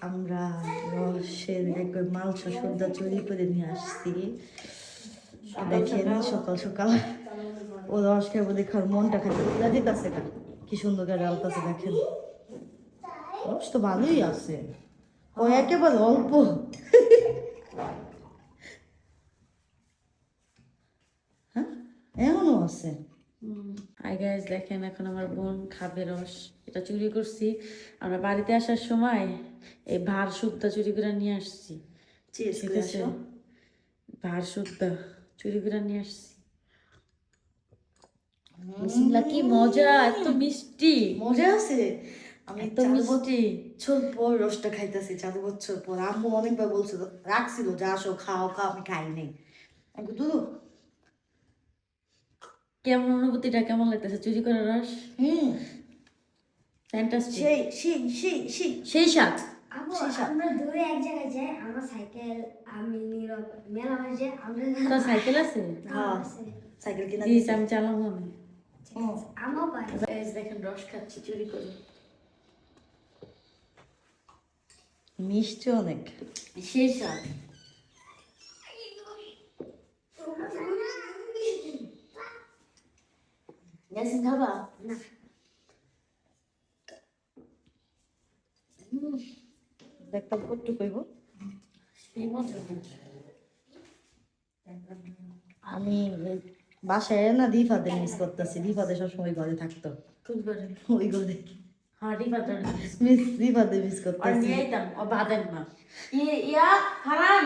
আমরা রসের একবার মালসা সদ্যা চুরি করে নিয়ে আসছি। দেখেন সকাল সকাল ও রস খাবো দেখার মনটা খালি উল্লা দিতেছে না, কি সুন্দর করে আলতাছে দেখেন। রস তো ভালোই আছে, ও একেবারে অল্প। হ্যাঁ এখনো আছে। হাই গাইস, দেখেন এখন আমার বোন খাবে রস। এটা চুরি করছি আমরা বাড়িতে আসার সময়, এই ভার সুদ্ধা চুরি করে নিয়ে আসছি। ঠিক আছে, ভার সুদ্ধা চুরি করে নিয়ে আসছি। বিসমিল্লাহ, কি মজা, এত মিষ্টি। মজা আছে। আমি এত মিষ্টি বছর পর রসটা খাইতেছি, 4 বছর পর। আম্মু অনেকবার বলছিল, রাখছিল যে আসো খাও খাও, আমি খাই নাই। আমি দুধু কেমন অনুভূতিটা, কেমন লাগতেছে চুরি করার রস? ফ্যান্টাস্টিক, সেই সেই সেই সেই সেই স্বাদ। আমরা দূরে এক জায়গায় যাই, আমার সাইকেল আমি নীরব মেলা বাজে আমরা তোর সাইকেল আছে? হ্যাঁ সাইকেল কিনা দিস, আমি চালাবো আমি। আমও পাই। গাইস দেখেন রস খাচ্ছি চুরি করে। মিষ্টি অনেক, সেই স্বাদ। ইয়াসিন খাবা? না দেখতাম কটু কইব। সেই মজা। আমি বাসায় না দিফাদের মিস করতেছি, দিফাদের সবসময় ঘরে থাকতো, খুব করে ওই ঘরে হাড়ি পাতার মিস দিফাদের মিস আর করতেছি। নিয়ে আইতাম, ও বাদেন না। ইয়া ফারান,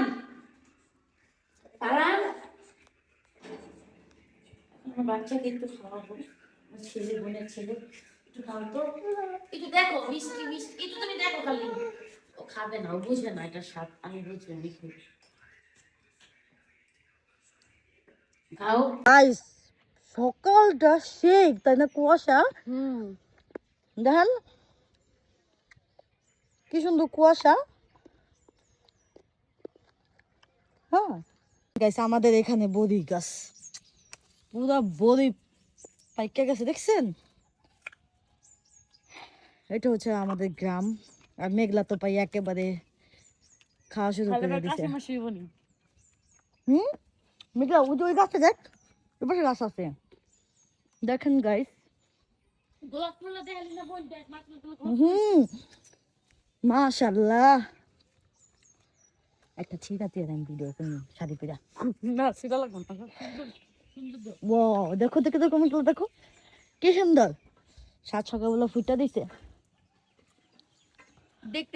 ফারান আমার বাচ্চাকে একটু খাওয়াবো, আমার ছেলে, বোনের ছেলে একটু খাও তো, একটু দেখো মিষ্টি মিষ্টি, একটু তুমি দেখো খালি। ও খাবে না, ও বুঝে না এটা স্বাদ, আমি বুঝি, আমি খাই। খাও। গাইস সকালটা শেক, তাই না? কুয়াশা দেখেন কি সুন্দর কুয়াশা। হ্যাঁ গাইস, আমাদের এখানে বড়ি গাছ পুরা বড়ি পাইকা গেছে, দেখছেন? এটা হচ্ছে আমাদের গ্রাম। আর মেঘলা তো পাই একেবারে খাওয়া শুরু করে দিছে। মেঘলা ওই যে ওই গাছটা দেখ, ওই পাশে গাছ আছে দেখেন গাইস। মাশাআল্লাহ, একটা ছিটা দিয়ে দেন ভিডিও তুমি শাড়ি পিড়া না সেটা লাগবে না, ও দেখো দেখো দেখো মেঘলা দেখো কি সুন্দর, সাত সকালবেলা ফুটা দিছে। দেখতে